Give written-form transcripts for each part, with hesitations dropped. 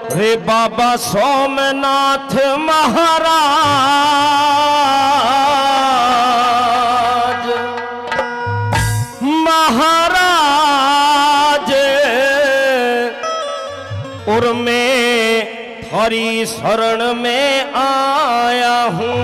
रे बाबा सोमनाथ महाराज महाराज और मैं थारी शरण में आया हूँ।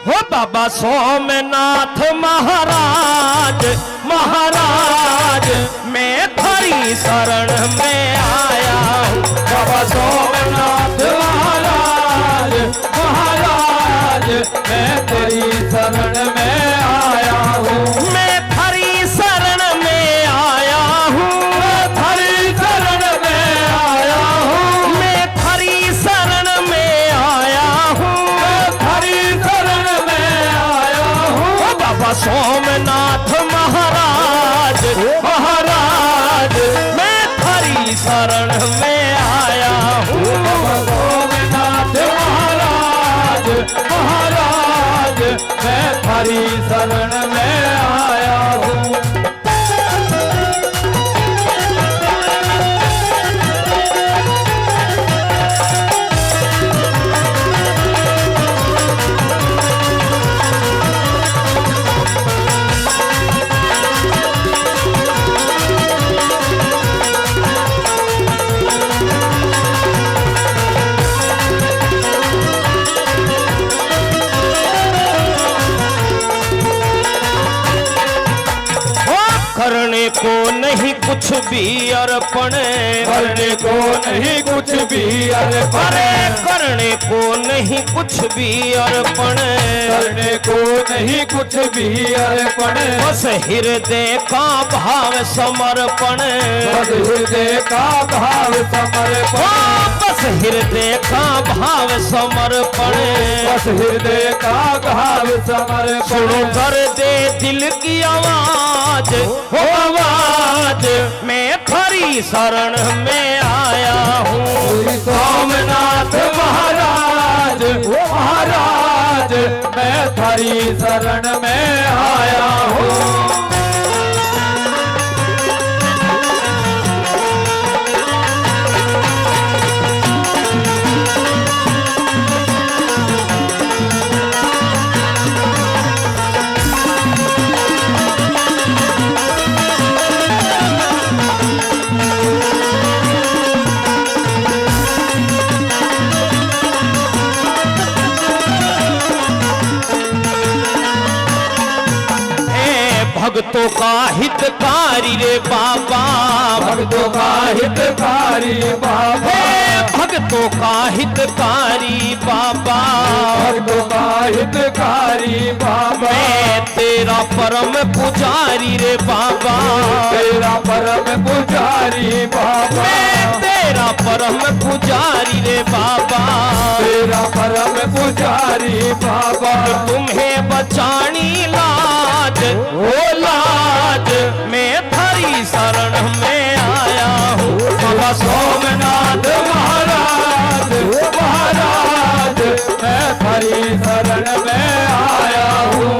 हो बाबा सोमनाथ महाराज महाराज मैं थारी शरण में आया हूँ। बाबा सोमनाथ महाराज महाराज मैं तेरी शरण में आया हूँ। मैं थारी शरण में आया हूँ। मैं थारी शरण में आया हूँ। मैं थारी शरण में आया हूँ। मैं थारी शरण में आया हूँ। ओ बाबा सोमनाथ महाराज महाराज मैं थारी शरण में आया हूँ। बाबा सोमनाथ महाराज महाराज मैं थारी शरण में आया हूँ। करने को नहीं कुछ भी अर्पण करने को नहीं कुछ भी अर्पण अरे करने को नहीं कुछ भी अर्पण करने को नहीं कुछ भी अर्पण बस हृदय का भाव समर्पण बस हृदय का भाव समर्पण बस हृदय का भाव समर्पण बस हृदय का भाव समर्पण सुनो कर दे दिल की आवाज हो आवाज मैं थारी शरण में आया हूँ। सोमनाथ महाराज महाराज मैं थारी शरण में आया हूँ। भक्तों का हितकारी रे बाबा भक्तों का हितकारी बाबा भक्तों का हितकारी बाबा भक्तों का हितकारी बाबा मैं तेरा परम पुजारी रे बाबा तेरा परम पुजारी बाबा मैं तेरा परम पुजारी रे बाबा तेरा परम पुजारी बाबा तुम्हें बचानी लाज ओ लाज मैं थारी शरण में आया हूँ। बाबा सोमनाथ महाराज महाराज मैं थारी शरण में आया हूँ।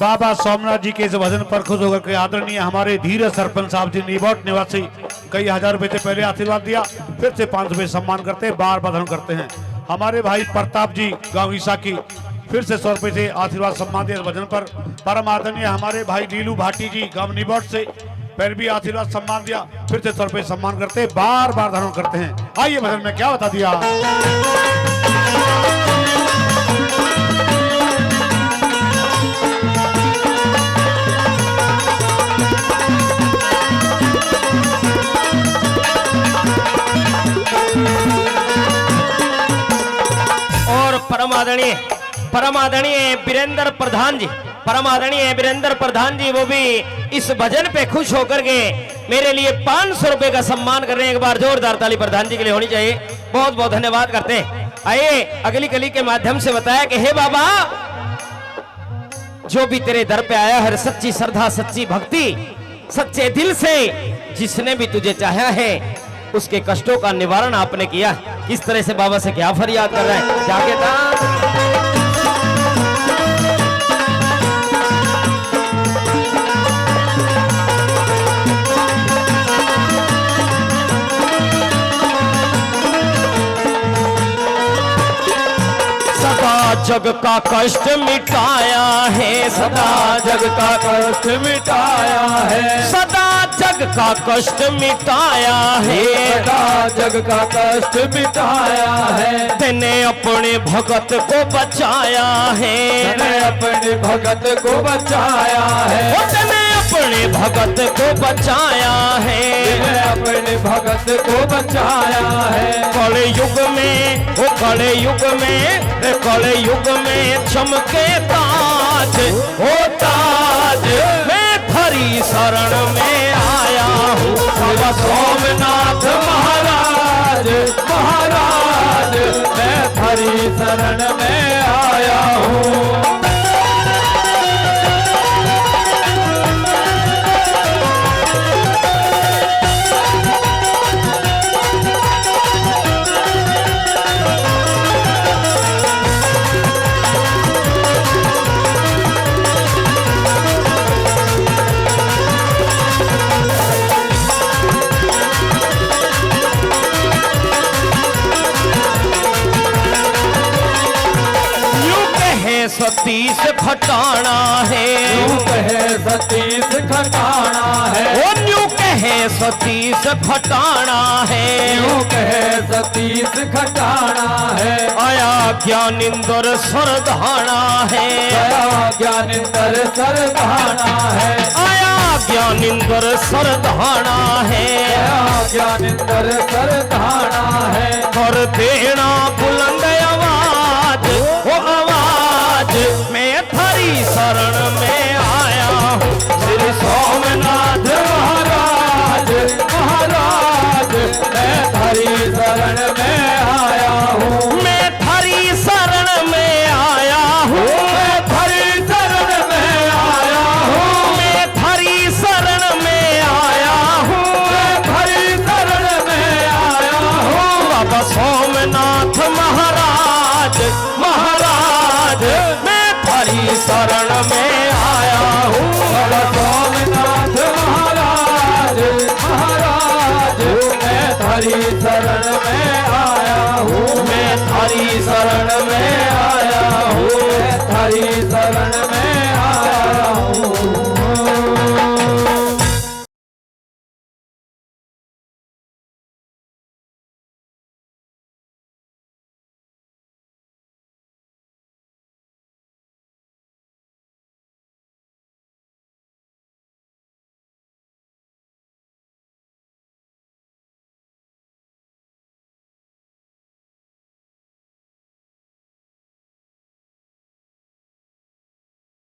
बाबा सोमनाथ जी के इस भजन पर खुश होकर के आदरणीय हमारे धीरज सरपंच साहब जी निबोट निवासी कई हजार रुपए से पहले आशीर्वाद दिया, फिर से 500 रुपए सम्मान करते हैं, बार बार धन करते हैं। हमारे भाई प्रताप जी गांव ईसा की फिर से 100 रुपए से आशीर्वाद सम्मान दिया इस भजन पर। परम आदरणीय हमारे भाई लीलू भाटी जी गांव निबोट से फिर भी आशीर्वाद सम्मान दिया, फिर से 100 रुपए सम्मान करते हैं, बार बार धन करते हैं। आइए भजन में क्या बता दिया। और परम आदरणीय वीरेंद्र प्रधान जी परम आदरणीय वीरेंद्र प्रधान जी वो भी इस भजन पे खुश होकर के मेरे लिए 500 रुपए का सम्मान कर रहे हैं। एक बार जोरदार ताली प्रधान जी के लिए होनी चाहिए। बहुत बहुत धन्यवाद करते हैं। आइए अगली कली के माध्यम से बताया कि हे बाबा जो भी तेरे दर पे आया है सच्ची श्रद्धा सच्ची भक्ति सच्चे दिल से जिसने भी तुझे चाहा है उसके कष्टों का निवारण आपने किया। किस तरह से बाबा से क्या फरियाद कर रहा है, क्या कहता? जग का कष्ट मिटाया है, सदा जग का कष्ट मिटाया है, सदा जग का कष्ट मिटाया है, सदा जग का कष्ट मिटाया है। तेने अपने भगत को बचाया है, तेने अपने भगत को बचाया है, तेने अपने भगत को बचाया है, तेने अपने भगत को बचाया है। कले युग में वो कले युग में कले युग में चमके ताज ओ ताज मैं धरी शरण में आया हूँ बाबा सोमनाथ महाराज महाराज मैं धरी शरण में आया हूँ। सतीश खटाना है, न्यू कहे सतीश खटाना है, ओ न्यू कहे सतीश खटाना है, न्यू कहे सतीश खटाना है। आया ज्ञानिंदर सरधाना है, आया ज्ञानिंदर सरधाना है, आया ज्ञानिंदर सरधाना है, आया ज्ञानिंदर सरधाना है। कर देना बुलंद आवाज ओ आवाज मैं थारी शरण में आया हूँ श्री सोमनाथ महाराज महाराज मैं थारी शरण में आया हूँ। मैं थारी शरण में आया हूँ, मैं थारी शरण में आया हूँ, मैं थारी शरण में आया हूँ, मैं थारी शरण में आया हूँ। बाबा सोमनाथ महाराज महाराज मैं थारी शरण में